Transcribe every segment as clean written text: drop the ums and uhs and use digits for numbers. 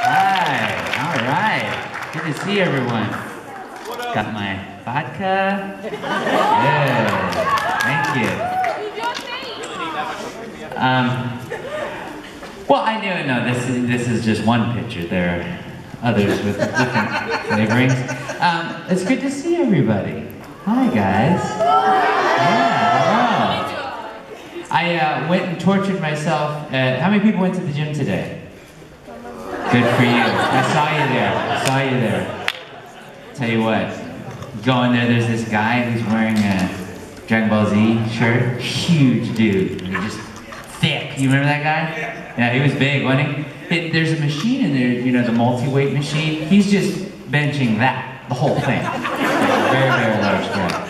Hi, all right. Good to see everyone. Got my vodka. Good, thank you. Well, I do know this is just one picture. There are others with different flavorings. It's good to see everybody. Hi, guys. Yeah, hello. I went and tortured myself. How many people went to the gym today? Good for you. I saw you there. Tell you what, go in there, there's this guy who's wearing a Dragon Ball Z shirt. Huge dude. Just thick. You remember that guy? Yeah, he was big, wasn't he? There's a machine in there, you know, the multi-weight machine. He's just benching that, the whole thing. Very, very large guy.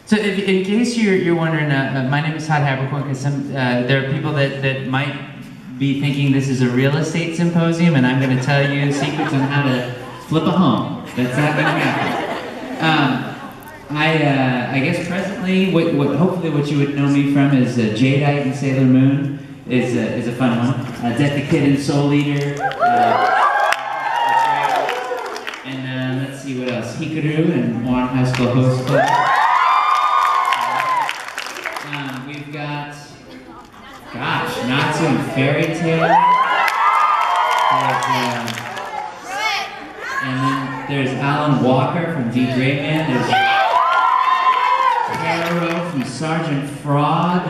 So in case you're wondering, my name is Todd Haberkorn, because there are people that might be thinking this is a real estate symposium, and I'm going to tell you secrets on how to flip a home. That's not going to happen. I guess presently, hopefully what you would know me from is Jadeite and Sailor Moon is a fun one. Death the Kid and Soul Eater. And let's see what else. Hikaru and Moana High School Host Club. We've got, gosh, Natsu and Fairy Tale. And then there's Alan Walker from D. Gray Man. There's Caro from Sergeant Frog.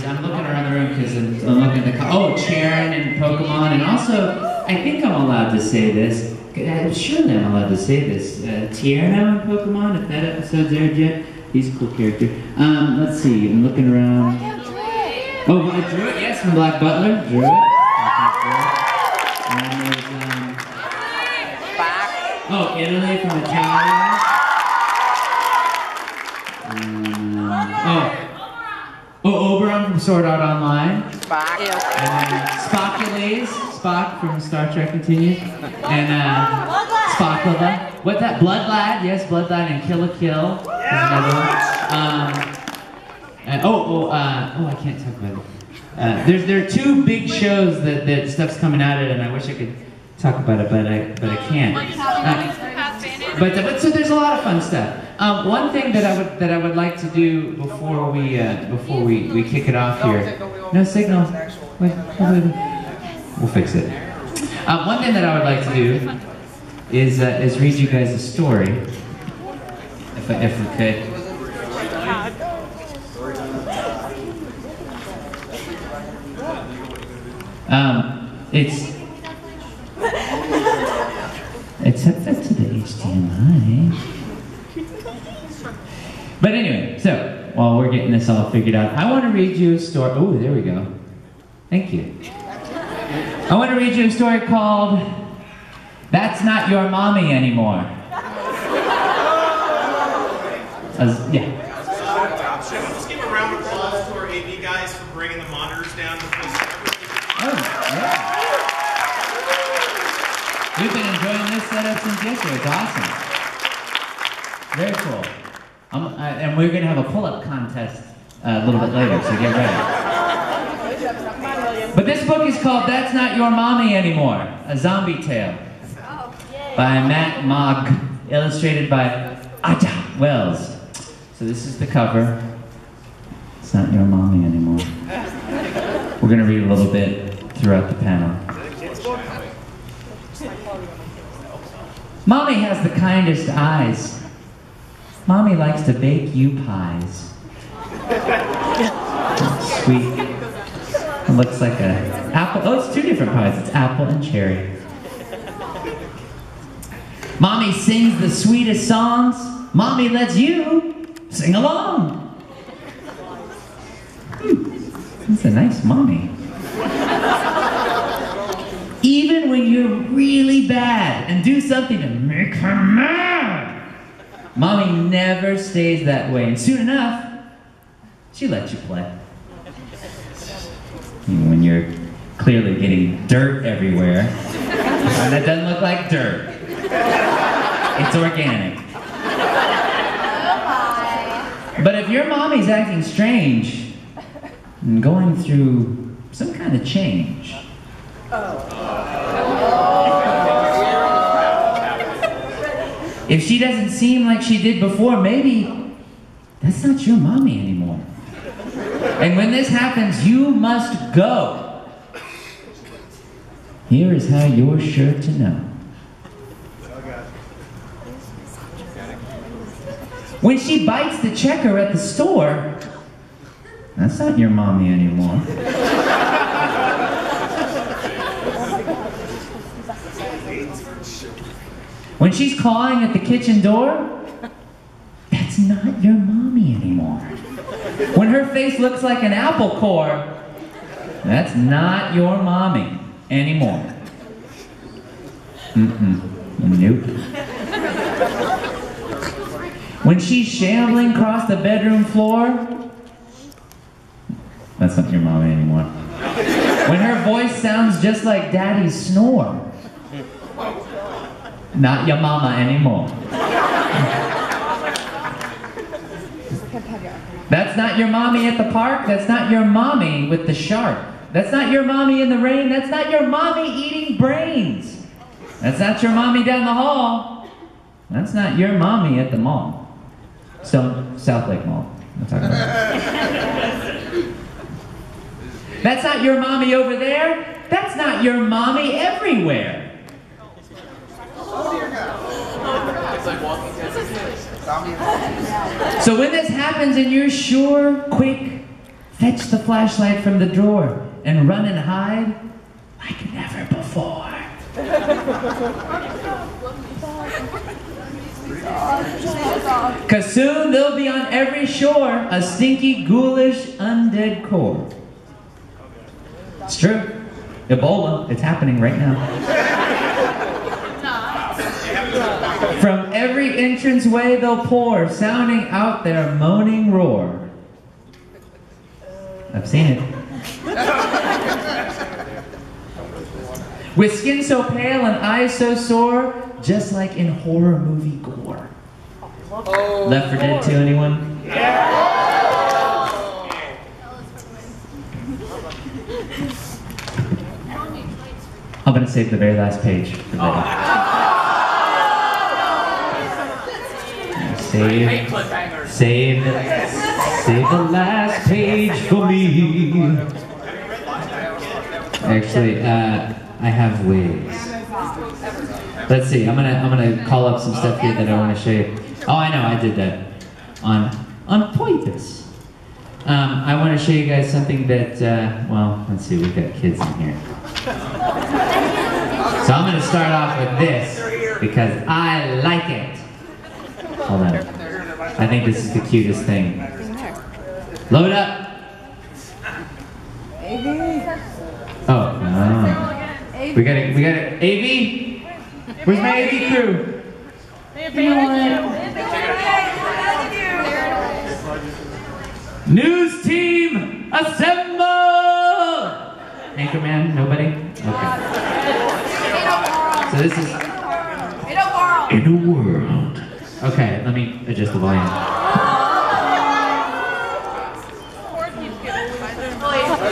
I'm looking around the room because I'm looking at the, Charon and Pokemon. And also, I think I'm allowed to say this. Surely I'm allowed to say this. Tierno and Pokemon, if that episode's aired yet. He's a cool character. Let's see, I'm looking around. Oh, Druid, yes, from Black Butler. Druid. And there's, Italy from Italia. Oberon from Sword Art Online. Spock. And then Spock from Star Trek Continued. And Spocklava. What's that? Blood Lad, yes, Blood Lad and Kill a Kill. Another one. I can't talk about it. There are two big shows that stuff's coming out of it, and I wish I could talk about it, but I can't. But so there's a lot of fun stuff. One thing that I would like to do before we kick it off here. No signal. Wait. We'll fix it. One thing that I would like to do is read you guys a story, if we could. It's hooked up to the HDMI. But anyway, so while we're getting this all figured out, I want to read you a story. Oh, there we go. Thank you. I want to read you a story called "That's Not Your Mommy Anymore." Yeah. Let's give a round of applause to our AV guys for bringing the monitors down to full screen. Oh, yeah. We've been enjoying this setup since yesterday. It's awesome. Very cool. And we're going to have a pull-up contest a little bit later, so get ready. But this book is called "That's Not Your Mommy Anymore," a zombie tale by Matt Mogg, illustrated by Ada Wells. So this is the cover. It's not your mommy anymore. We're going to read a little bit throughout the panel. Mommy has the kindest eyes. Mommy likes to bake you pies. Sweet. It looks like a apple. Oh, it's two different pies. It's apple and cherry. Mommy sings the sweetest songs. Mommy lets you sing along. That's a nice mommy. Even when you're really bad and do something to make her mad, Mommy never stays that way, and soon enough, she lets you play. When you're clearly getting dirt everywhere, and that doesn't look like dirt. It's organic. But if your mommy's acting strange, and going through some kind of change. If she doesn't seem like she did before, maybe that's not your mommy anymore. And when this happens, you must go. Here is how you're sure to know. When she bites the checker at the store, that's not your mommy anymore. When she's clawing at the kitchen door, that's not your mommy anymore. When her face looks like an apple core, that's not your mommy anymore. Nope. When she's shambling across the bedroom floor, that's not your mommy anymore. When her voice sounds just like Daddy's snore, not your mama anymore. That's not your mommy at the park. That's not your mommy with the shark. That's not your mommy in the rain. That's not your mommy eating brains. That's not your mommy down the hall. That's not your mommy at the mall. South Lake Mall. I'm talking about. That's not your mommy over there. That's not your mommy everywhere. So when this happens and you're sure, quick, fetch the flashlight from the drawer and run and hide like never before. Cause soon they'll be on every shore, a stinky, ghoulish, undead core. It's true. Ebola, it's happening right now. From every entranceway they'll pour, sounding out their moaning roar. I've seen it. With skin so pale and eyes so sore, just like in horror movie gore. Left 4 Dead 2, anyone? I'm gonna save the very last page for later. Save the last page for me. Actually, I have ways. Let's see. I'm gonna call up some stuff here that I want to show you. Oh, I know. I did that on purpose. I want to show you guys something that. Well, let's see. We've got kids in here. So I'm gonna start off with this because I like it. Hold on. I think this is the cutest thing. Load up. Oh, no. We got it. AV? Where's my AV crew? News team, assemble! Anchorman, nobody? Okay. So this is in a world. Okay, let me adjust the volume.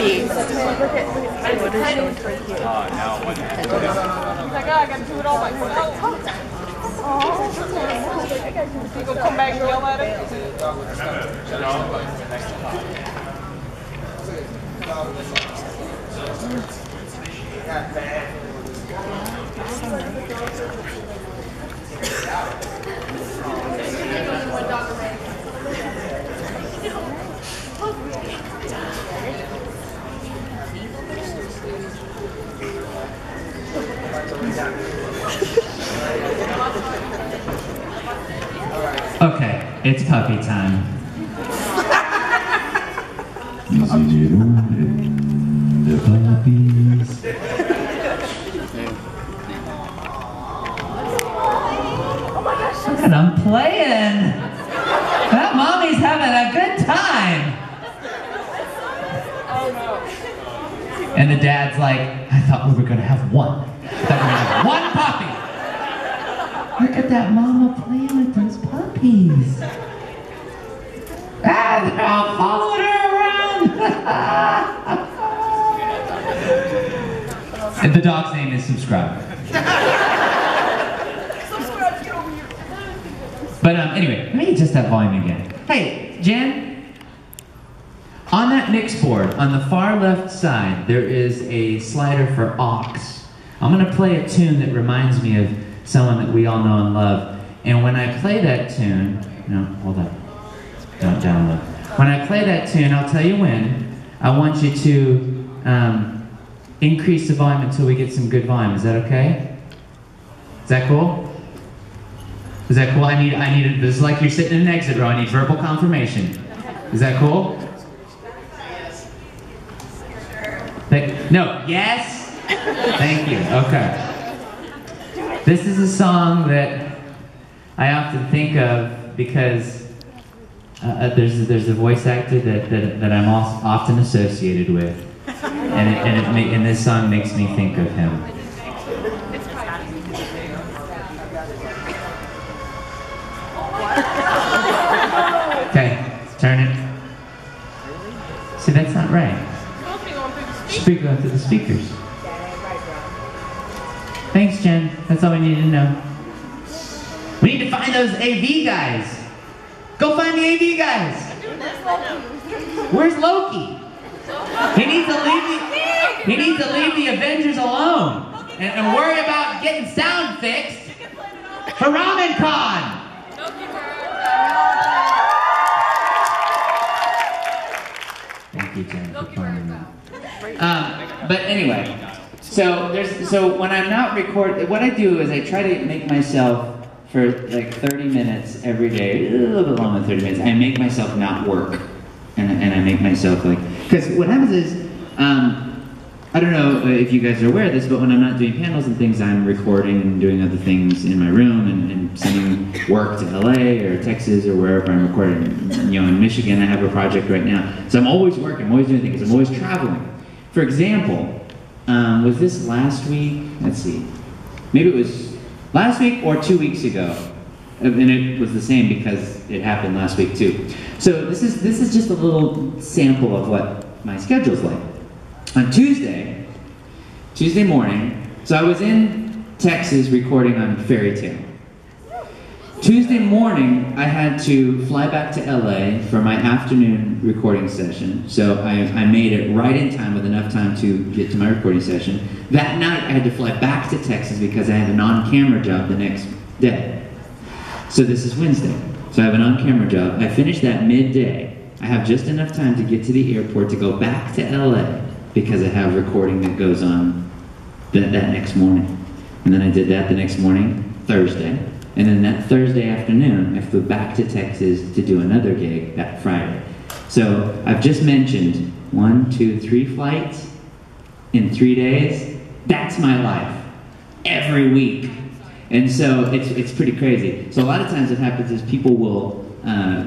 He's like, oh, I gotta do it all myself. You gonna come back and yell at him? Okay, it's puppy time. The puppies. Look at them playing. That mommy's having a good time. And the dad's like, I thought we were gonna have one. I thought we were gonna have one puppy. Look at that mama playing with those puppies. Ah, they're all following her around. And the dog's name is Subscribe. But anyway, let me adjust that volume again. Hey, Jen, on that mix board, on the far left side, there is a slider for aux. I'm gonna play a tune that reminds me of someone that we all know and love. And when I play that tune, no, hold on, don't download. When I play that tune, I'll tell you when. I want you to increase the volume until we get some good volume. Is that okay? Is that cool? Is that cool? I need this is like you're sitting in an exit row. I need verbal confirmation. Is that cool? No, yes? Thank you, okay. This is a song that I often think of because there's a voice actor that I'm often associated with. And this song makes me think of him. Okay, turn it. See, that's not right. Speak onto the speakers. Thanks, Jen. That's all we need to know. We need to find those AV guys. Go find the AV guys. Where's Loki? He needs to leave the Avengers alone and worry about getting sound fixed for RamenCon. Thank you, Jen, for pointing that. But anyway, so when I'm not recording, what I do is I try to make myself for like 30 minutes every day, a little bit longer than 30 minutes. I make myself not work, and I make myself like, because what happens is, I don't know if you guys are aware of this, but when I'm not doing panels and things, I'm recording and doing other things in my room and sending work to LA or Texas or wherever I'm recording. You know, in Michigan, I have a project right now. So I'm always working, I'm always doing things, I'm always traveling. For example, was this last week? Let's see. Maybe it was last week or 2 weeks ago. And it was the same because it happened last week too. So this is just a little sample of what my schedule's like. On Tuesday morning, so I was in Texas recording on Fairy Tale. Tuesday morning, I had to fly back to LA for my afternoon recording session. So I made it right in time with enough time to get to my recording session. That night, I had to fly back to Texas because I had an on-camera job the next day. So this is Wednesday. So I have an on-camera job. I finished that midday. I have just enough time to get to the airport to go back to LA because I have recording that goes on that next morning. And then I did that the next morning, Thursday. And then that Thursday afternoon, I flew back to Texas to do another gig that Friday. So I've just mentioned 1, 2, 3 flights in 3 days. That's my life, every week. And so it's pretty crazy. So a lot of times what happens is people will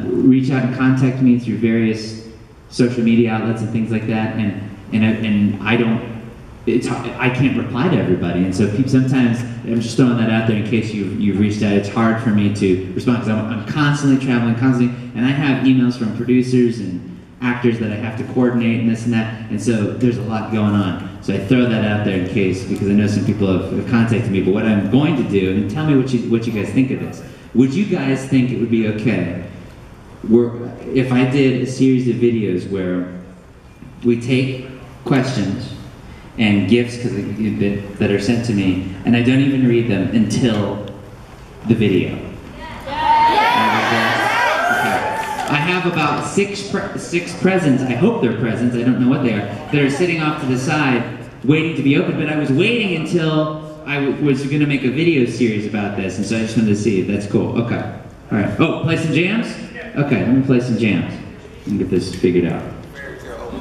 reach out and contact me through various social media outlets and things like that, and I can't reply to everybody, and so sometimes I'm just throwing that out there in case you've reached out. It's hard for me to respond because I'm constantly traveling, and I have emails from producers and actors that I have to coordinate and this and that, and so there's a lot going on. So I throw that out there in case, because I know some people have contacted me. But what I'm going to do, and tell me what you guys think of this. Would you guys think it would be okay if I did a series of videos where we take questions and gifts that are sent to me, and I don't even read them until the video? I have about six presents, I hope they're presents, I don't know what they are, that are sitting off to the side waiting to be opened, but I was waiting until I was going to make a video series about this, and so I just wanted to see if that's cool. Okay. All right. Oh, play some jams? Okay, let me play some jams and get this figured out.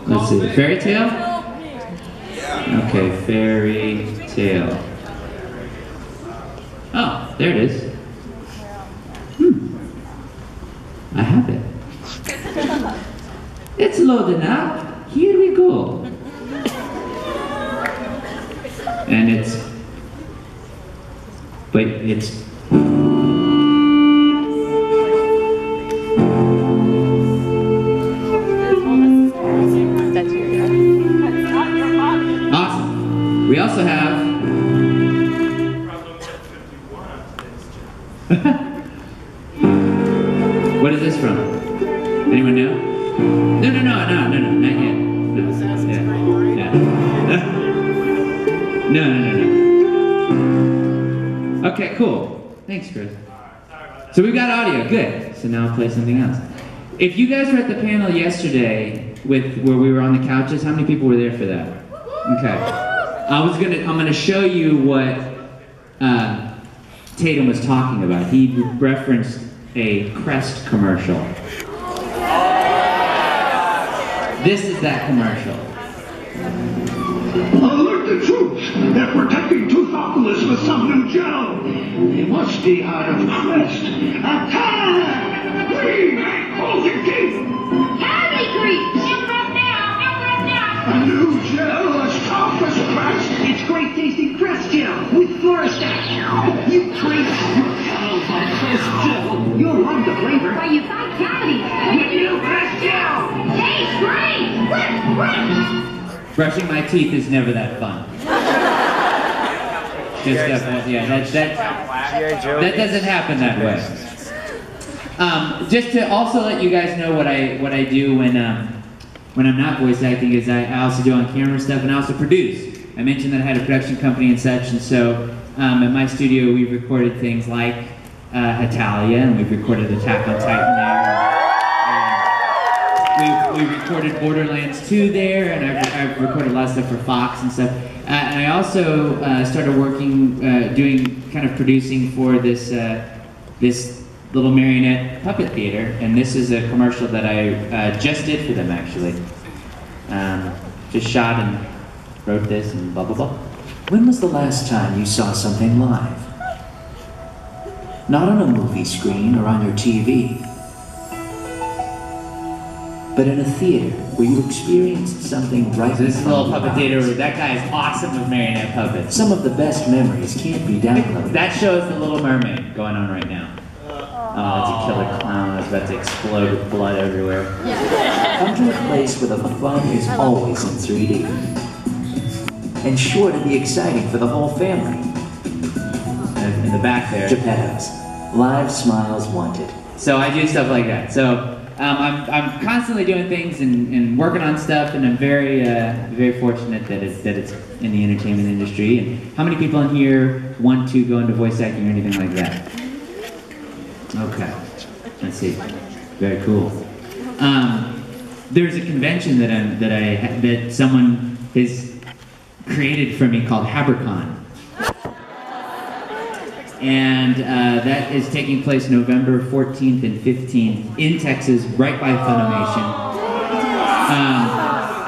Let's see. Fairy Tale? Okay, Fairy Tale. Oh, there it is. I have it. It's loading up. Here we go. And it's That's also have... What is this from? Anyone know? No, not yet. No. Yeah. No. Okay, cool. Thanks, Chris. So we've got audio, good. So now I'll play something else. If you guys were at the panel yesterday where we were on the couches, how many people were there for that? Okay. I'm gonna show you what Tatum was talking about. He referenced a Crest commercial. This is that commercial. Alert the troops! They're protecting Toothopolis with some new gel. They must be out of Crest. Attack! Green! Closing teeth! Howdy, Creep! Up now! A new gel as tough as Crest. It's great tasting Crest gel with Fluorostat. You Creep! You're held by Crest gel. You'll love the flavor. Why you fight cavities? With new Crest gel! Tastes great! Brushing my teeth is never that fun. Just that doesn't happen that way. Just to also let you guys know what I do when I'm not voice acting is I also do on camera stuff and I also produce. I mentioned that I had a production company and such, and so at my studio we've recorded things like Hatalia, and we've recorded Attack on Titan there. We recorded Borderlands 2 there, and I've recorded a lot of stuff for Fox and stuff. And I also started working, doing kind of producing for this little marionette puppet theater, and this is a commercial that I just did for them actually. Just shot and wrote this and blah blah blah. When was the last time you saw something live? Not on a movie screen or on your TV, but in a theater where you experienced something right This in little front of puppet your theater, eyes. that guy is awesome with marionette puppets. Some of the best memories can't be downloaded. That shows The Little Mermaid going on right now. Oh, that's a killer clown that's about to explode with blood everywhere. Come to a place where the fun is always in 3D. And sure to be exciting for the whole family. In the back there. Geppetto's. Live smiles wanted. So I do stuff like that. So I'm constantly doing things and working on stuff, and I'm very very fortunate that it's in the entertainment industry. And how many people in here want to go into voice acting or anything like that? Okay, let's see. Very cool. There's a convention that someone has created for me called Habcon. And that is taking place November 14th and 15th in Texas, right by Funimation.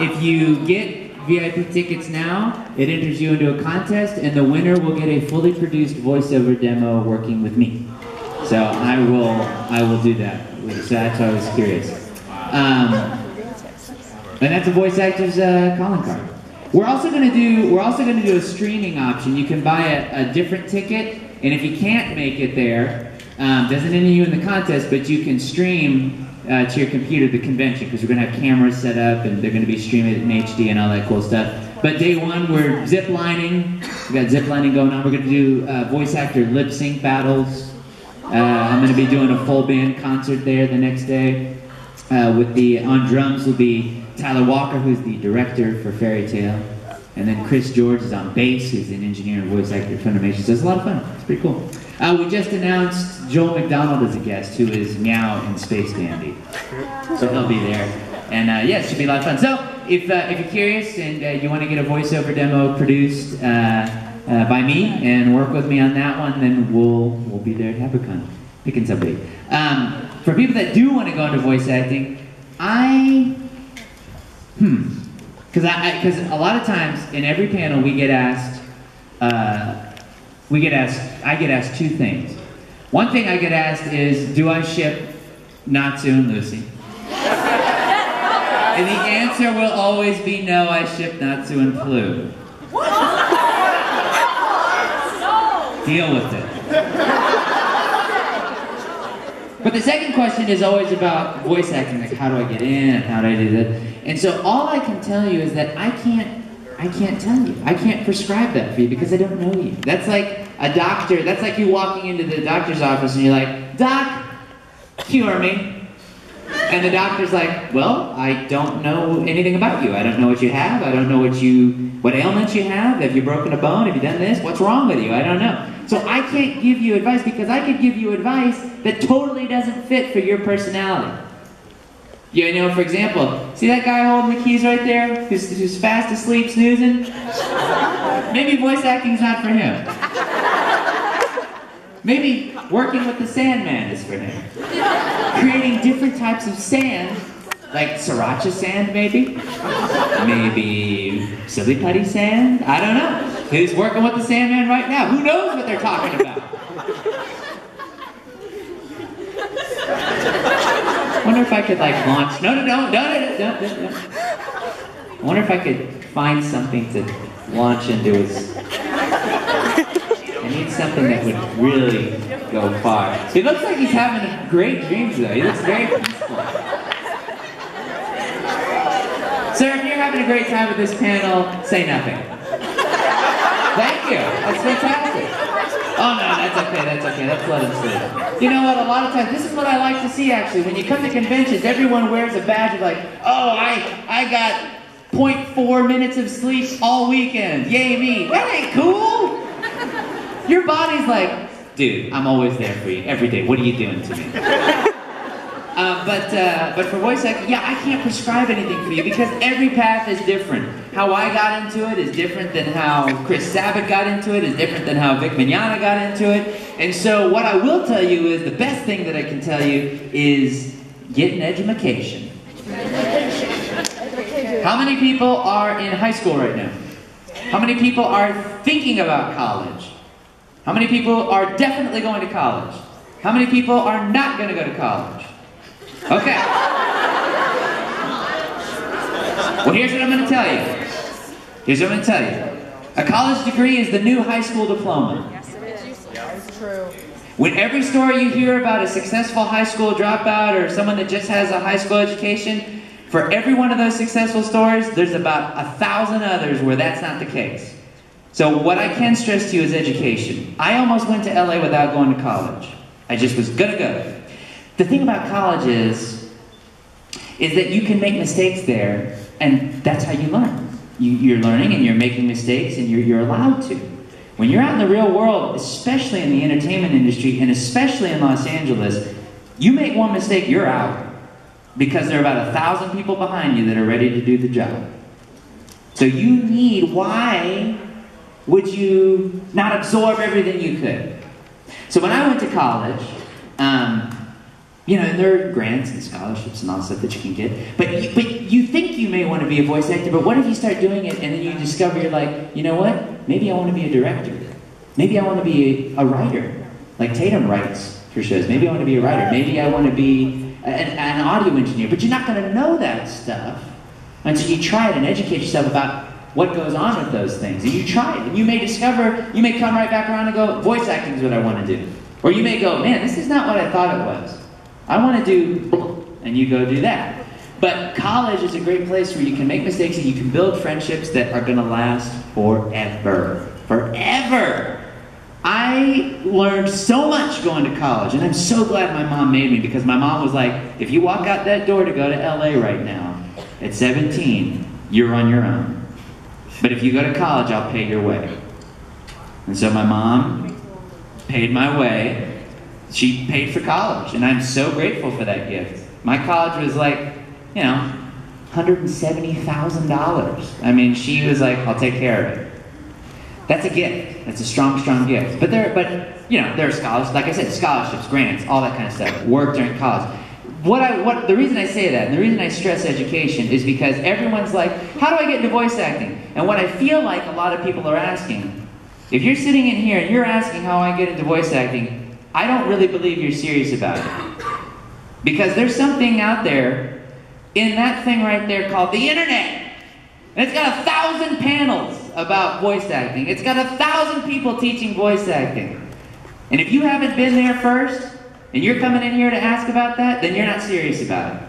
If you get VIP tickets now, it enters you into a contest, and the winner will get a fully produced voiceover demo working with me. So I will do that. So that's why I was curious. And that's a voice actor's calling card. We're also gonna do a streaming option. You can buy a different ticket. And if you can't make it there, doesn't enter you in the contest, but you can stream to your computer the convention, because we're going to have cameras set up and they're going to be streaming it in HD and all that cool stuff. But day one, we're zip lining. We got zip lining going on. We're going to do voice actor lip sync battles. I'm going to be doing a full band concert there the next day. On drums will be Tyler Walker, who's the director for Fairy Tale. And then Chris George is on bass, who's an engineer and voice actor at Funimation. So it's a lot of fun. It's pretty cool. We just announced Joel McDonald as a guest, who is Meow in Space Dandy. So he'll be there. And yeah, it should be a lot of fun. So if you're curious and you want to get a voiceover demo produced by me and work with me on that one, then we'll be there at Habcon, picking somebody. For people that do want to go into voice acting, because a lot of times in every panel I get asked two things. One thing I get asked is, do I ship Natsu and Lucy? And the answer will always be no, I ship Natsu and Plu. Deal with it. But the second question is always about voice acting, like how do I get in, and how do I do that? And so all I can tell you is that I can't I can't tell you. I can't prescribe that for you because I don't know you. That's like a doctor. That's like you walking into the doctor's office and you're like, Doc, cure me. And the doctor's like, well, I don't know anything about you. I don't know what you have. I don't know what ailments you have. Have you broken a bone? Have you done this? What's wrong with you? I don't know. So I can't give you advice because I could give you advice that totally doesn't fit for your personality. You know, for example, see that guy holding the keys right there? Who's fast asleep snoozing? Maybe voice acting's not for him. Maybe working with the Sandman is for him. Creating different types of sand, like sriracha sand maybe? Maybe silly putty sand? I don't know. Who's working with the Sandman right now? Who knows what they're talking about? I wonder if I could like launch, no. I wonder if I could find something to launch into his, I need something that would really go far. He looks like he's having great dreams though. He looks very peaceful. Sir, if you're having a great time with this panel, say nothing. Thank you, that's fantastic. Oh no, that's okay, let's let him sleep. You know what, a lot of times, this is what I like to see actually. When you come to conventions, everyone wears a badge of like, oh, I got 0.4 minutes of sleep all weekend. Yay me. That ain't cool. Your body's like, dude, I'm always there for you every day. What are you doing to me? But for voice acting, yeah, I can't prescribe anything for you because every path is different. How I got into it is different than how Chris Sabat got into it, is different than how Vic Mignogna got into it. And so what I will tell you is, the best thing that I can tell you is get an education. How many people are in high school right now? How many people are thinking about college? How many people are definitely going to college? How many people are not going to go to college? Okay. Well, here's what I'm going to tell you. A college degree is the new high school diploma. Yes, it is. That's true. When every story you hear about a successful high school dropout or someone that just has a high school education, for every one of those successful stories, there's about 1,000 others where that's not the case. So what I can stress to you is education. I almost went to LA without going to college. I just was gonna go. The thing about college is that you can make mistakes there, and that's how you learn. You're learning and you're making mistakes, and you're allowed to. When you're out in the real world, especially in the entertainment industry, and especially in Los Angeles, you make one mistake, you're out. Because there are about 1,000 people behind you that are ready to do the job. So you need, why would you not absorb everything you could? So when I went to college, you know, there are grants and scholarships and all stuff that you can get. But you think you may want to be a voice actor, but what if you start doing it and then you discover you're like, you know what? Maybe I want to be a director. Maybe I want to be a writer. Like Tatum writes for shows. Maybe I want to be a writer. Maybe I want to be an audio engineer. But you're not going to know that stuff until you try it and educate yourself about what goes on with those things. And you try it. And you may discover, you may come right back around and go, voice acting is what I want to do. Or you may go, man, this is not what I thought it was. I want to do, and you go do that. But college is a great place where you can make mistakes and you can build friendships that are going to last forever. Forever! I learned so much going to college, and I'm so glad my mom made me, because my mom was like, if you walk out that door to go to LA right now, at 17, you're on your own. But if you go to college, I'll pay your way. And so my mom paid my way. She paid for college, and I'm so grateful for that gift. My college was like, you know, $170,000. I mean, she was like, I'll take care of it. That's a gift. That's a strong, strong gift. But you know, there are scholarships, like I said, scholarships, grants, all that kind of stuff. Work during college. The reason I say that, and the reason I stress education, is because everyone's like, how do I get into voice acting? And what I feel like a lot of people are asking, if you're sitting in here and you're asking how I get into voice acting, I don't really believe you're serious about it. Because there's something out there, in that thing right there called the internet. And it's got 1,000 panels about voice acting. It's got 1,000 people teaching voice acting. And if you haven't been there first, and you're coming in here to ask about that, then you're not serious about it.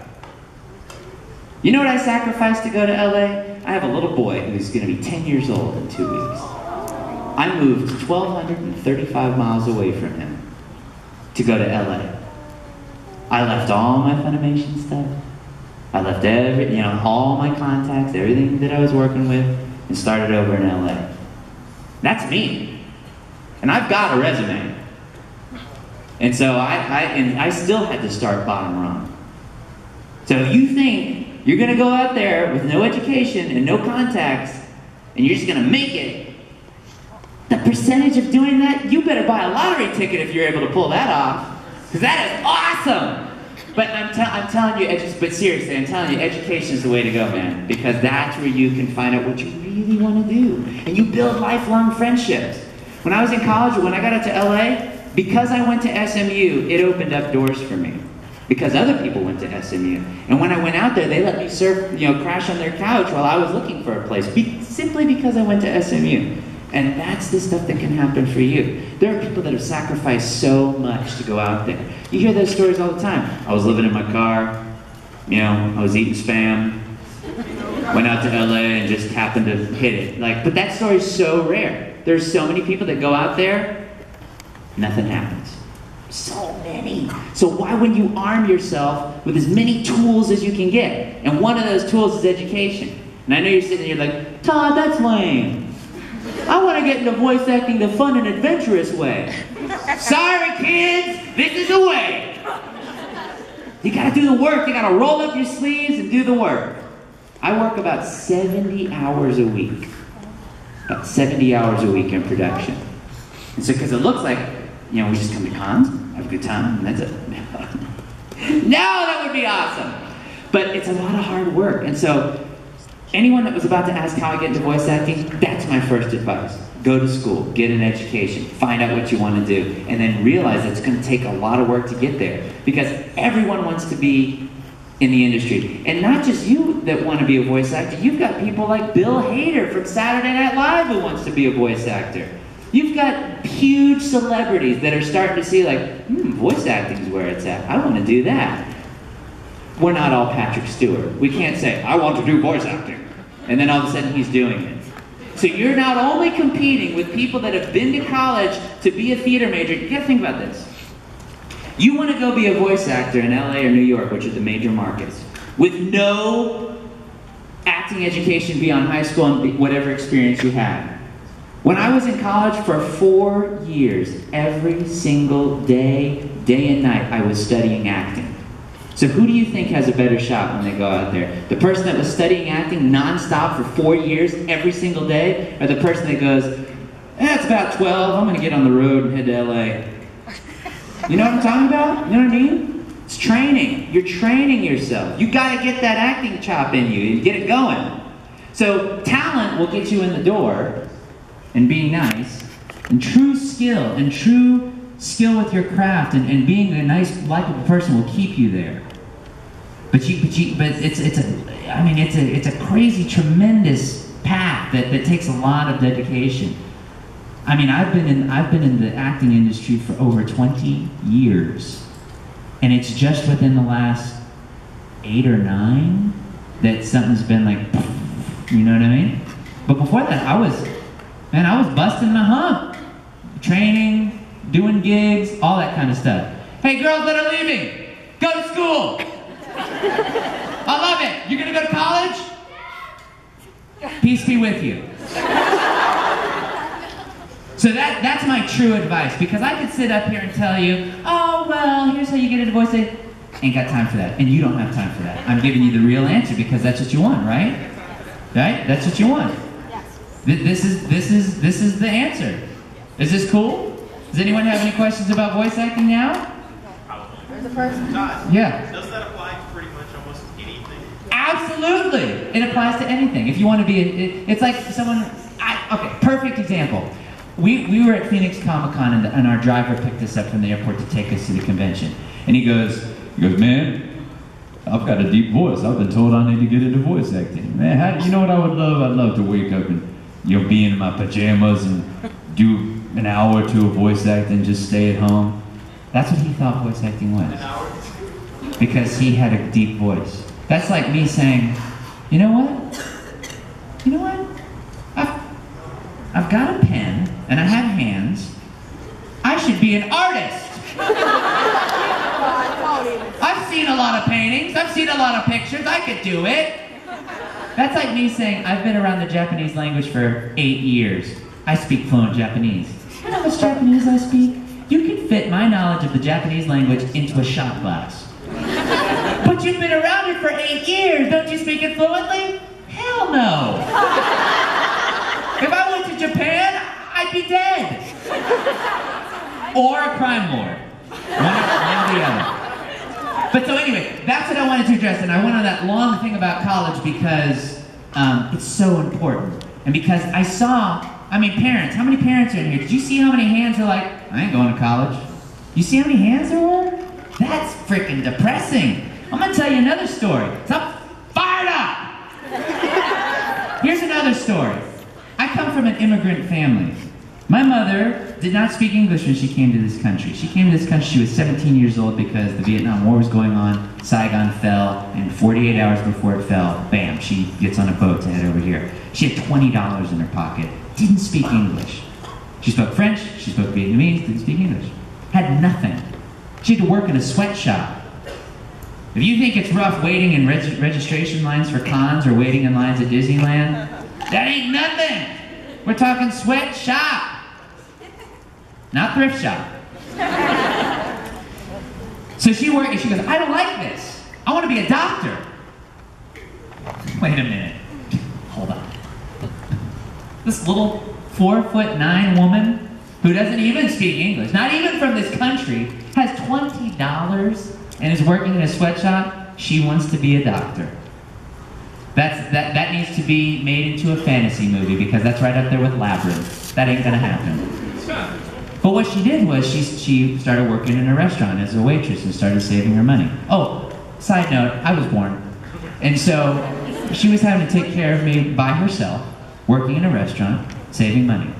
You know what I sacrificed to go to LA? I have a little boy who's going to be 10 years old in 2 weeks. I moved 1,235 miles away from him to go to LA. I left all my Funimation stuff. I left all my contacts, everything that I was working with, and started over in LA. That's me. And I've got a resume. And so I still had to start bottom rung. So if you think you're gonna go out there with no education and no contacts, and you're just gonna make it, the percentage of doing that, you better buy a lottery ticket if you're able to pull that off. Because that is awesome! But I'm telling you, but seriously, I'm telling you, education is the way to go, man. Because that's where you can find out what you really want to do. And you build lifelong friendships. When I was in college, when I got out to LA, because I went to SMU, it opened up doors for me. Because other people went to SMU. And when I went out there, they let me crash on their couch while I was looking for a place. Simply because I went to SMU. And that's the stuff that can happen for you. There are people that have sacrificed so much to go out there. You hear those stories all the time. I was living in my car, I was eating Spam, went out to LA and just happened to hit it. But that story is so rare. There's so many people that go out there, nothing happens. So many. So why wouldn't you arm yourself with as many tools as you can get? And one of those tools is education. And I know you're sitting there like, Todd, that's lame. I want to get into voice acting the fun and adventurous way. Sorry, kids, this is the way. You gotta do the work. You gotta roll up your sleeves and do the work. I work about 70 hours a week. About 70 hours a week in production. And so, because it looks like, we just come to cons, have a good time, and that's it. No, that would be awesome. But it's a lot of hard work. And so, anyone that was about to ask how I get into voice acting, that's my first advice. Go to school, get an education, find out what you want to do, and then realize it's going to take a lot of work to get there. Because everyone wants to be in the industry. And not just you that want to be a voice actor, you've got people like Bill Hader from Saturday Night Live who wants to be a voice actor. You've got huge celebrities that are starting to see voice acting is where it's at. I want to do that. We're not all Patrick Stewart. We can't say, I want to do voice acting. And then all of a sudden he's doing it. So you're not only competing with people that have been to college to be a theater major, you gotta think about this. You want to go be a voice actor in LA or New York, which are the major markets, with no acting education beyond high school and whatever experience you had. When I was in college for 4 years, every single day, day and night, I was studying acting. So who do you think has a better shot when they go out there? The person that was studying acting nonstop for 4 years, every single day? Or the person that goes, it's about 12, I'm gonna get on the road and head to LA. You know what I'm talking about? You know what I mean? It's training. You're training yourself. You gotta get that acting chop in you and get it going. So talent will get you in the door, and being nice, and true skill with your craft and being a nice, likable person will keep you there. But it's a crazy, tremendous path that takes a lot of dedication. I mean, I've been in the acting industry for over 20 years, and it's just within the last 8 or 9 that something's been like, you know what I mean? But before that, I was busting my hump, training, doing gigs, all that kind of stuff. Hey, girls that are leaving, go to school. I love it. You're gonna go to college? Peace be with you. So that's my true advice, because I could sit up here and tell you, oh, well, here's how you get into voice acting. Ain't got time for that, and you don't have time for that. I'm giving you the real answer because that's what you want, right? Right? That's what you want. This is the answer. Is this cool? Does anyone have any questions about voice acting now? There's a person. Todd, yeah. Does that apply to pretty much almost anything? Absolutely. It applies to anything. If you want to be, it's like someone. Okay, perfect example. We were at Phoenix Comic-Con and our driver picked us up from the airport to take us to the convention. And he goes, man, I've got a deep voice. I've been told I need to get into voice acting. Man, you know what I would love? I'd love to wake up and be in my pajamas and do an hour or two of voice acting, just stay at home. That's what he thought voice acting was. An hour or two? Because he had a deep voice. That's like me saying, you know what? you know what? I've got a pen, and I have hands. I should be an artist. I've seen a lot of paintings. I've seen a lot of pictures. I could do it. That's like me saying, I've been around the Japanese language for 8 years. I speak fluent Japanese. You know how much Japanese I speak? You can fit my knowledge of the Japanese language into a shot glass. But you've been around it for 8 years. Don't you speak it fluently? Hell no. If I went to Japan, I'd be dead. Or a crime lord. One or the other. But so anyway, that's what I wanted to address, and I went on that long thing about college because it's so important. And because I saw, parents, how many parents are in here? Did you see how many hands are like, I ain't going to college? You see how many hands there were? That's freaking depressing. I'm gonna tell you another story. So I'm fired up! Here's another story. I come from an immigrant family. My mother did not speak English when she came to this country. She came to this country, she was 17 years old because the Vietnam War was going on, Saigon fell, and 48 hours before it fell, bam, she gets on a boat to head over here. She had $20 in her pocket, didn't speak English. She spoke French, she spoke Vietnamese, didn't speak English. Had nothing. She had to work in a sweatshop. If you think it's rough waiting in registration lines for cons or waiting in lines at Disneyland, that ain't nothing. We're talking sweatshop. Not thrift shop. So she worked and she goes, I don't like this. I want to be a doctor. Wait a minute. Hold on. This little 4'9" woman who doesn't even speak English, not even from this country, has $20 and is working in a sweatshop. She wants to be a doctor. That needs to be made into a fantasy movie because that's right up there with Labyrinth. That ain't gonna happen. But what she did was she started working in a restaurant as a waitress and started saving her money. Oh, side note, I was born. And so she was having to take care of me by herself, working in a restaurant, saving money.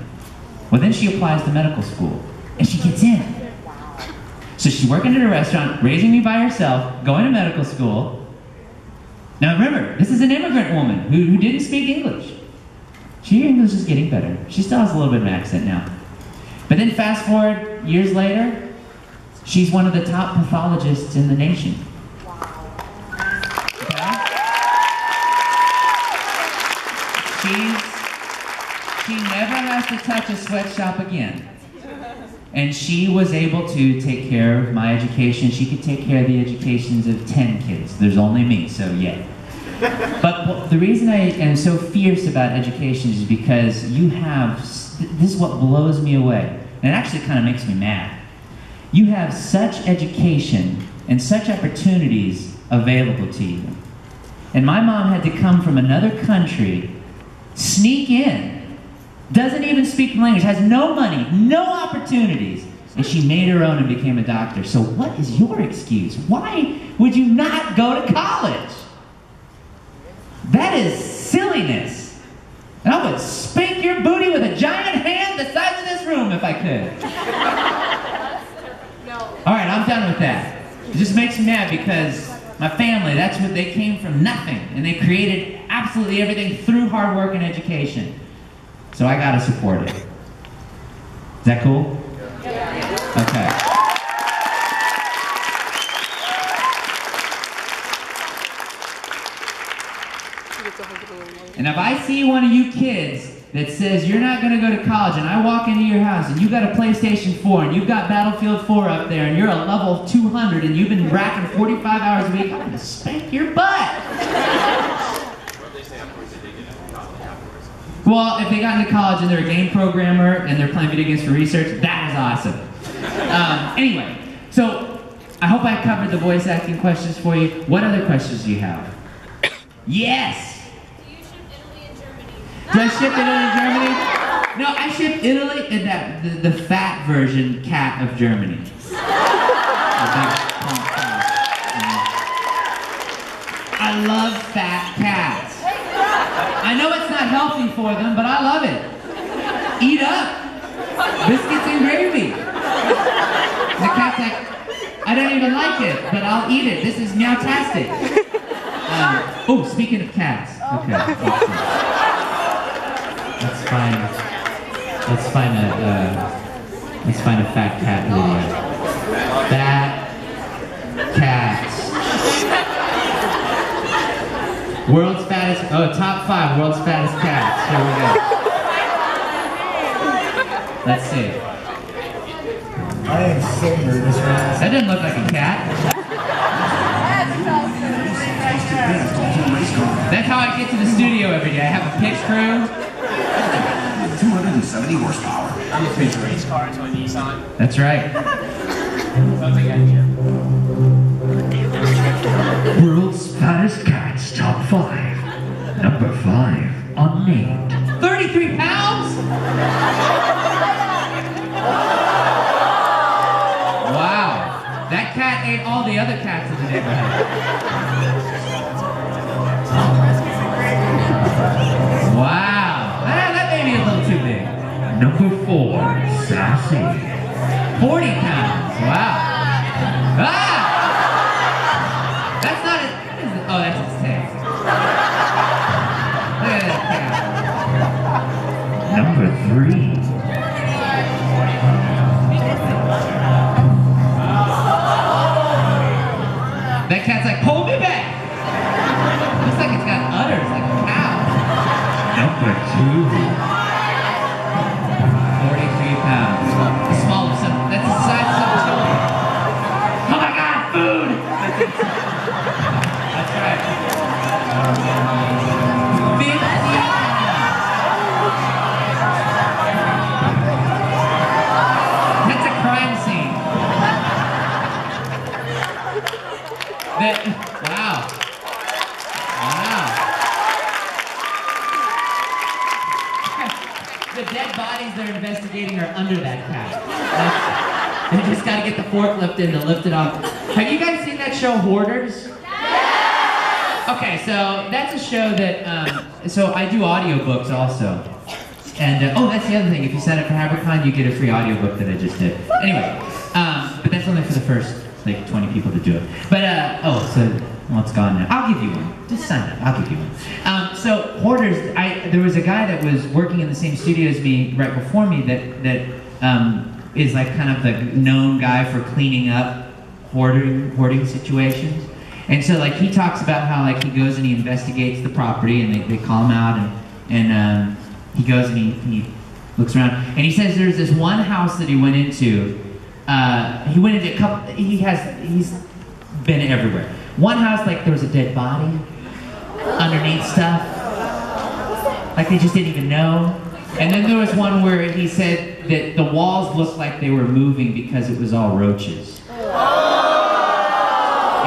Well, then she applies to medical school and she gets in. So she's working at a restaurant, raising me by herself, going to medical school. Now remember, this is an immigrant woman who didn't speak English. Her English is getting better. She still has a little bit of an accent now. But then fast forward years later, she's one of the top pathologists in the nation. Okay? She never has to touch a sweatshop again. And she was able to take care of my education. She could take care of the educations of 10 kids. There's only me, so yeah. But the reason I am so fierce about education is because you have, this is what blows me away, and it actually kind of makes me mad. You have such education and such opportunities available to you. And my mom had to come from another country, sneak in, doesn't even speak the language, has no money, no opportunities, and she made her own and became a doctor. So what is your excuse? Why would you not go to college? That is silliness. And I would spank your booty with a giant hand the size of this room if I could. All right, I'm done with that. It just makes me mad because my family, that's what they came from, nothing. And they created absolutely everything through hard work and education. So I gotta support it. Is that cool? Okay. And if I see one of you kids that says you're not gonna go to college and I walk into your house and you got a PlayStation 4 and you've got Battlefield 4 up there and you're a level 200 and you've been racking 45 hours a week, I'm gonna spank your butt. Well, if they got into college and they're a game programmer and they're playing video games for research, that is awesome. Anyway, so I hope I covered the voice acting questions for you. What other questions do you have? Yes! Do I ship Italy and Germany? No, I ship Italy and the fat version cat of Germany. I love fat cats. I know it's not healthy for them, but I love it. Eat up. Biscuits and gravy. The cat's like, I don't even like it, but I'll eat it. This is meow-tastic. Oh, speaking of cats. Okay. find a fat cat video. Fat cats. World's fattest. Oh, top 5 world's fattest cats. Here we go. Let's see. I am so nervous. That doesn't look like a cat. That's how I get to the studio every day. I have a pitch crew. 270 horsepower. I'm a pitch race car to a Nissan. That's right. Something I do. World's fattest cats, top 5. Number 5, unnamed. 33 pounds? Wow. That cat ate all the other cats in the neighborhood. Wow. That may be a little too big. Number 4, sassy. 40 pounds. Wow. Ah! That's not a... Oh, that's his tail. Look at that cat. Number 3. That cat's like, hold me back! Looks like it's got udders like a cow. Number 43 pounds. The small of some, that's the size of some children. Oh my god, food! That's right. 50 pounds. That's a crime scene. Wow. Wow. The dead bodies they're investigating are under that cat. They just gotta get the forklift in to lift it off. Have you guys seen that show, Hoarders? Okay, so that's a show that, so I do audiobooks also. And, oh, that's the other thing. If you sign up for Habcon, you get a free audiobook that I just did. Anyway, but that's only for the first, like, 20 people to do it. But, oh, so, well, it's gone now. I'll give you one. Just sign up. I'll give you one. So, Hoarders, there was a guy that was working in the same studio as me right before me that is, like, kind of the known guy for cleaning up hoarding situations. And so, like, he talks about how, like, he goes and he investigates the property, and they call him out, and he goes and he looks around, and he says there's this one house that he went into. He went into a couple. He's been everywhere. One house, like, there was a dead body underneath stuff, like they just didn't even know. And then there was one where he said that the walls looked like they were moving because it was all roaches.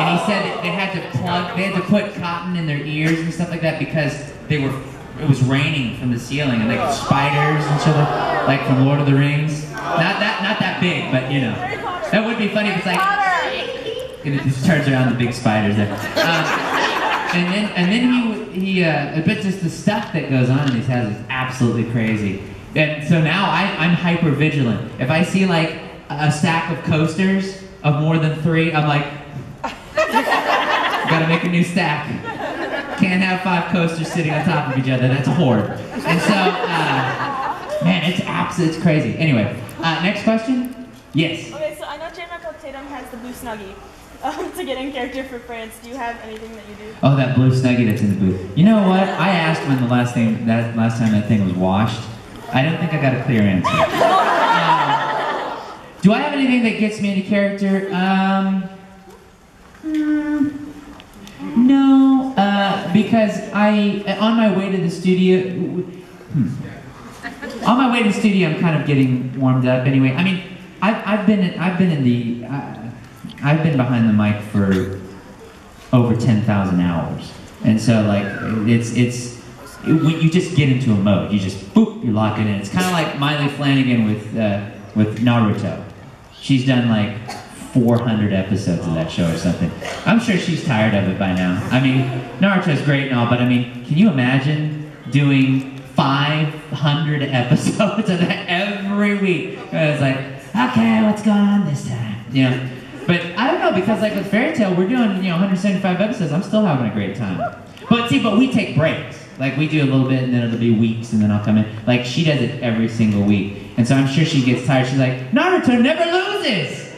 And he said that they had to put cotton in their ears and stuff like that because it was raining from the ceiling, and like spiders and shit, like from Lord of the Rings. Not that big, but you know, that would be funny if it's like, and it just turns around the big spiders there. And then he but just the stuff that goes on in these houses is absolutely crazy. And so now I'm hyper vigilant. If I see like a stack of coasters of more than 3, I'm like, gotta make a new stack. Can't have 5 coasters sitting on top of each other. That's a hoard. And so, man, it's crazy. Anyway, next question? Yes. Okay, so I know J. Michael Tatum has the blue Snuggie to get in character for France. Do you have anything that you do? Oh, that blue Snuggie that's in the booth. You know what? I asked when the last time that thing was washed. I don't think I got a clear answer. Do I have anything that gets me into character? No, because on my way to the studio, I'm kind of getting warmed up. Anyway, I mean, I've been behind the mic for over 10,000 hours, and so like when you just get into a mode, you just boop, you lock it in. It's kind of like Miley Flanagan with Naruto. She's done like 400 episodes of that show or something. I'm sure she's tired of it by now. I mean, Naruto's great and all, but I mean, can you imagine doing 500 episodes of that every week? It's like, okay, what's going on this time? You know? But I don't know, because like with Fairy Tale, we're doing 175 episodes. I'm still having a great time. But see, we take breaks. Like we do a little bit and then it'll be weeks and then I'll come in. Like she does it every single week. And so I'm sure she gets tired. She's like, Naruto never loses!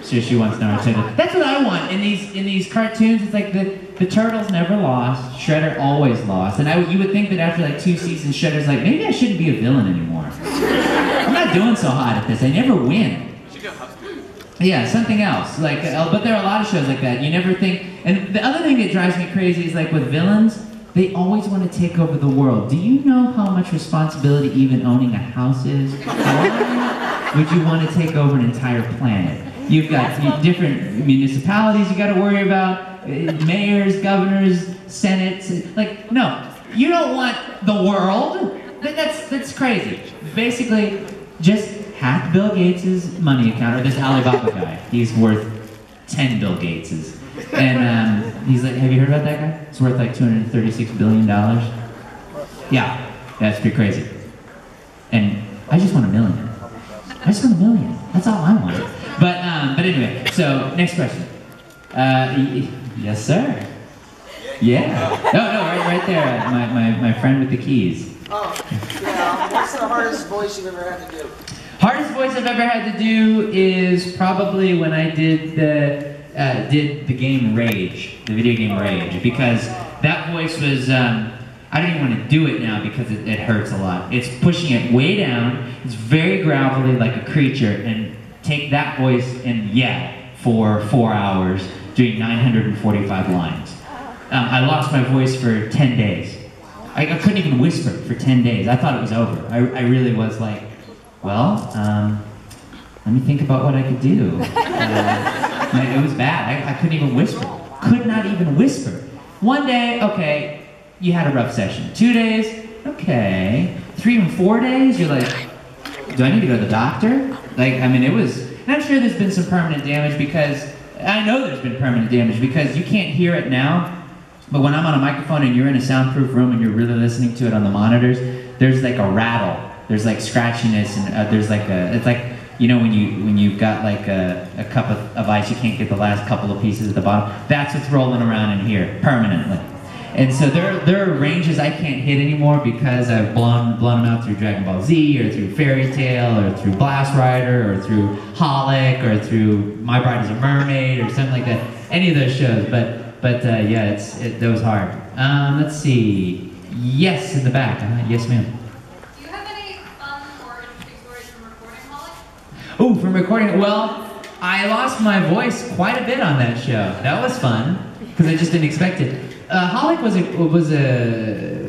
So she wants Naruto to. That's what I want in these cartoons. It's like the turtles never lost. Shredder always lost. And you would think that after like 2 seasons, Shredder's like, maybe I shouldn't be a villain anymore. I'm not doing so hot at this. I never win. Yeah, something else. Like, but there are a lot of shows like that. You never think. And the other thing that drives me crazy is like with villains, they always want to take over the world. Do you know how much responsibility even owning a house is? Why would you want to take over an entire planet? You've got different municipalities you got to worry about, mayors, governors, senates. Like, no, you don't want the world. That's crazy. Basically, just hack Bill Gates' money account, or this Alibaba guy. He's worth 10 Bill Gateses. And he's like, have you heard about that guy? It's worth like $236 billion. Yeah, that's pretty crazy. And I just want $1 million. I just want $1 million. That's all I want. But anyway, so next question. Yes, sir. Yeah. No, right there. My friend with the keys. Oh, yeah. What's the hardest voice you've ever had to do? Hardest voice I've ever had to do is probably when I did the game Rage, the video game Rage, because that voice was, I don't even want to do it now because it hurts a lot. It's pushing it way down, it's very gravelly like a creature, and take that voice and yell for 4 hours doing 945 lines. I lost my voice for 10 days. I couldn't even whisper for 10 days. I thought it was over. I really was like, well, let me think about what I could do. It was bad. I couldn't even whisper. Could not even whisper. One day, okay, you had a rough session. 2 days, okay. 3 and 4 days, you're like, do I need to go to the doctor? Like, I mean, it was, and I'm sure there's been some permanent damage because, I know there's been permanent damage because you can't hear it now, but when I'm on a microphone and you're in a soundproof room and you're really listening to it on the monitors, there's like a rattle. There's like scratchiness and there's like it's like, you know when you've got like a cup of ice, you can't get the last couple of pieces at the bottom. That's what's rolling around in here permanently. And so there are ranges I can't hit anymore because I've blown them out through Dragon Ball Z or through Fairy Tail or through Blast Rider or through Holic or through My Bride is a Mermaid or something like that. Any of those shows, but yeah, that was hard. Let's see. Yes, in the back. Yes, ma'am. Do you have any fun or interesting stories from recording Holic? Oh, from recording. Well, I lost my voice quite a bit on that show. That was fun because I just didn't expect it. Holic was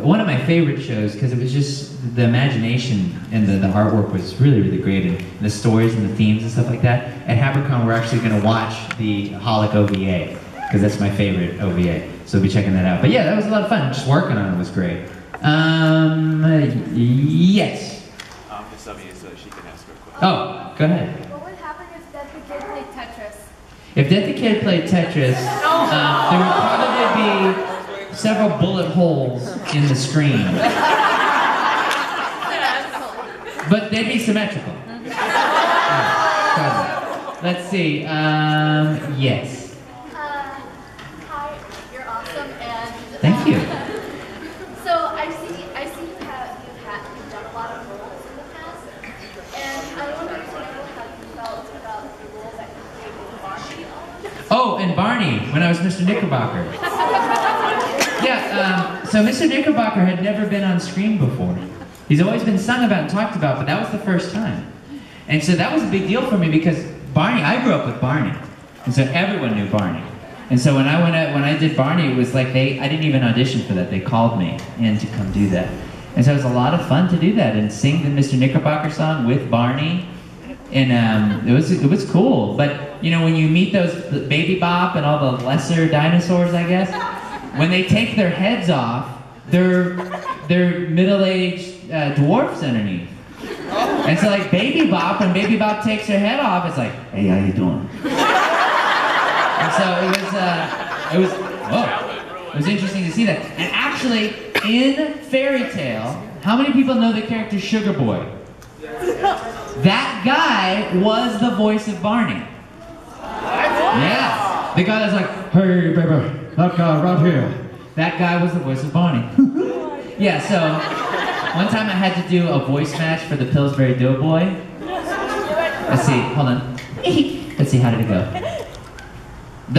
one of my favorite shows because it was just the imagination and the artwork was really, really great, and the stories and the themes and stuff like that. At Habcon, we're actually going to watch the Holic OVA because that's my favorite OVA, so we'll be checking that out. But yeah, that was a lot of fun. Just working on it was great. Yes. Just subbing it so that she can ask her a question. Oh, go ahead. What would happen if Death the Kid played Tetris? If Death the Kid played Tetris, there would probably be several bullet holes in the screen. But they'd be symmetrical. Let's see. Yes. Hi, you're awesome, and Thank you. So I see you've done a lot of roles in the past, and I wanted to know how you felt about the role that you played with Barney. Oh, and Barney, when I was Mr. Knickerbocker. Yeah, so Mr. Knickerbocker had never been on screen before. He's always been sung about and talked about, but that was the first time. And so that was a big deal for me because Barney, I grew up with Barney. And so everyone knew Barney. And so when I did Barney, it was like I didn't even audition for that. They called me in to come do that. And so it was a lot of fun to do that and sing the Mr. Knickerbocker song with Barney. And it was cool. But you know, when you meet those Baby Bop and all the lesser dinosaurs, I guess, when they take their heads off, they're middle-aged dwarfs underneath. And so like Baby Bop, when Baby Bop takes her head off, it's like, hey, how you doing? And so it was interesting to see that. And actually, in Fairy Tail, how many people know the character Sugar Boy? That guy was the voice of Barney. Yeah. The guy that's like, hey baby, that guy right here. That guy was the voice of Barney. Yeah, so one time I had to do a voice match for the Pillsbury Doughboy. Let's see, hold on. Let's see, how did it go?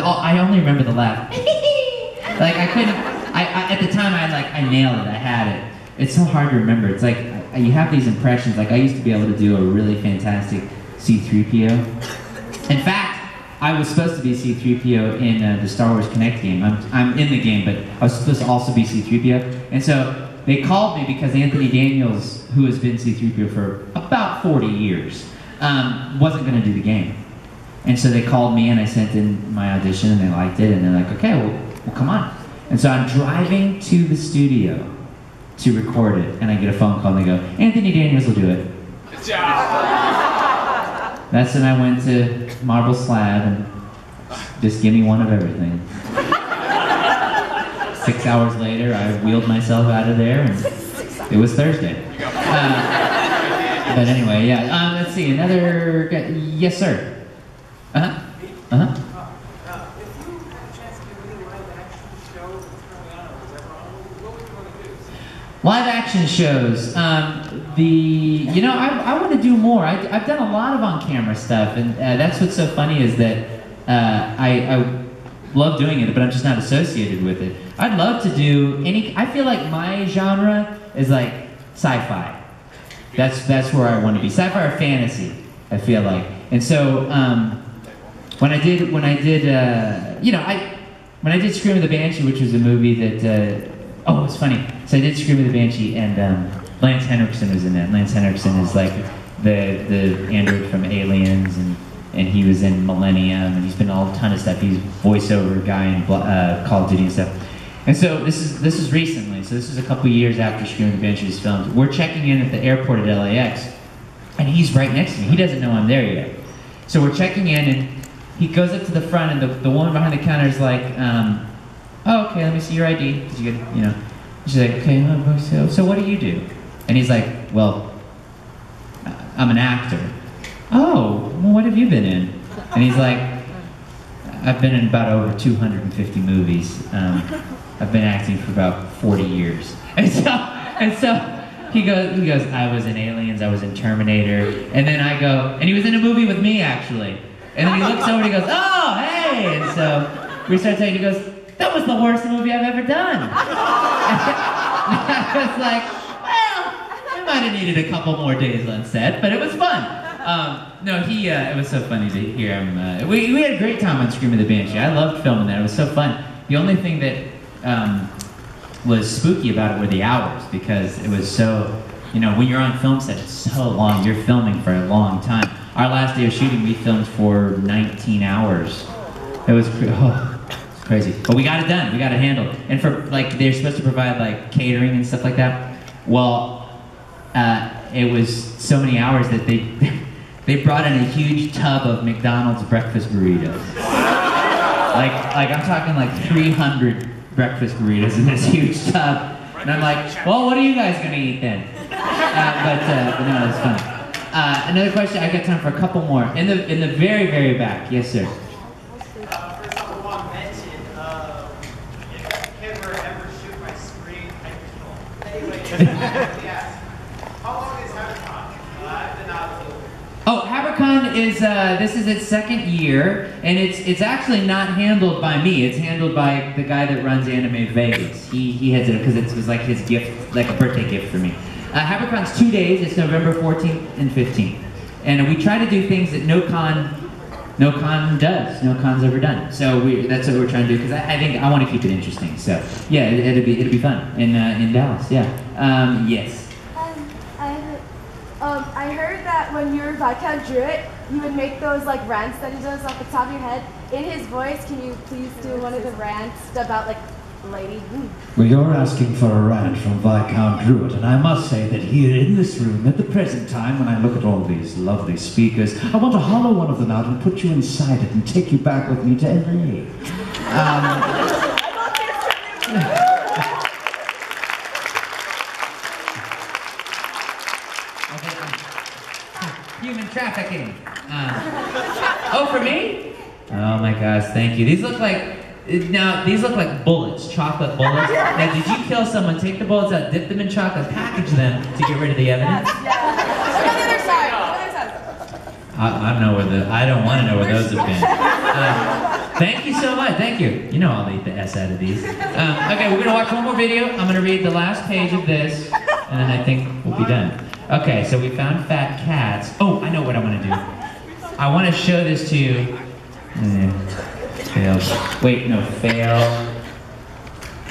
I only remember the laugh. Like I couldn't, at the time I nailed it, I had it. It's so hard to remember. It's like, you have these impressions, like I used to be able to do a really fantastic C-3PO. In fact, I was supposed to be C-3PO in the Star Wars Connect game. I'm in the game, but I was supposed to also be C-3PO. And so they called me because Anthony Daniels, who has been C-3PO for about 40 years, wasn't going to do the game. And so they called me and I sent in my audition and they liked it and they're like, okay, well come on. And so I'm driving to the studio to record it and I get a phone call and they go, Anthony Daniels will do it. Good job. That's when I went to Marble Slab and just give me one of everything. 6 hours later, I wheeled myself out of there and it was Thursday. But anyway, yeah. Let's see, another guy. Yes, sir. Uh-huh. Uh-huh. Live action shows. I want to do more. I've done a lot of on-camera stuff, and that's what's so funny is that I love doing it, but I'm just not associated with it. I'd love to do I feel like my genre is like sci-fi. That's where I want to be. Sci-fi or fantasy, I feel like. And so when I did Scream of the Banshee, which was a movie that oh, it's funny. So I did Scream of the Banshee, and Lance Henriksen was in that. Lance Henriksen is like the android from Aliens, and he was in Millennium, and he's been in a ton of stuff. He's voiceover guy in Call of Duty and stuff. And so this is recently. So this is a couple years after Scream of the Banshee was filmed. We're checking in at the airport at LAX, and he's right next to me. He doesn't know I'm there yet. So we're checking in, and he goes up to the front, and the woman behind the counter is like, oh, okay, let me see your ID. She's like, okay, so what do you do? And he's like, well, I'm an actor. Oh, well, what have you been in? And he's like, I've been in about over 250 movies. I've been acting for about 40 years. And so he goes, I was in Aliens, I was in Terminator. And then I go, and he was in a movie with me, actually. And then he looks over and he goes, oh, hey! And so we start talking, he goes, that was the worst movie I've ever done. I was like, well, I might have needed a couple more days on set, but it was fun. No, it was so funny to hear him. We had a great time on Scream of the Banshee. I loved filming that. It was so fun. The only thing that was spooky about it were the hours, because it was so, when you're on film set, it's so long. You're filming for a long time. Our last day of shooting, we filmed for 19 hours. It was crazy. But we got it done. We got it handled. And for, they're supposed to provide, catering and stuff like that. Well, it was so many hours that they brought in a huge tub of McDonald's breakfast burritos. I'm talking 300 breakfast burritos in this huge tub. And I'm like, well, what are you guys going to eat then? But no, it was fun. Another question, I got time for a couple more. In the very, very back. Yes, sir. First of all, I mentioned, if I can ever shoot my screen, I control. Anyway, yes. How long is Habcon? I've been out of Oh, Habcon is, this is its second year, and it's actually not handled by me. It's handled by the guy that runs Anime Vegas. He heads it up because it was like his gift, like a birthday gift for me. Habcon's 2 days. It's November 14th and 15th. And we try to do things that no con does. No con's ever done. So that's what we're trying to do, because I think I want to keep it interesting. So yeah, it'll be fun in Dallas. Yeah. Yes. I heard that when your Viscount Druid, you would make those rants that he does off the top of your head. In his voice, can you please do one of the rants about Lady? Well, you're asking for a rant from Viscount Druid, and I must say that here in this room, at the present time, when I look at all these lovely speakers, I want to hollow one of them out and put you inside it and take you back with me to LA. Human trafficking. Oh, for me? Oh my gosh, thank you. These look like Now, these look like bullets, chocolate bullets. Now, did you kill someone, take the bullets out, dip them in chocolate, package them to get rid of the evidence? Yes. Look on the other side. Look on the other side. I don't want to know where those have been. Thank you so much. Thank you. You know I'll eat the S out of these. Okay, we're gonna watch one more video. I'm gonna read the last page of this, and then I think we'll be done. Okay, so we found fat cats. Oh, I know what I want to do. I want to show this to you. Fail. Wait, no, fail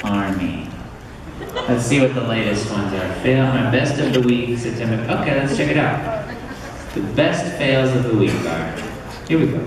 army. Let's see what the latest ones are. Fail, my best of the week, September. Okay, let's check it out. The best fails of the week are. Here we go.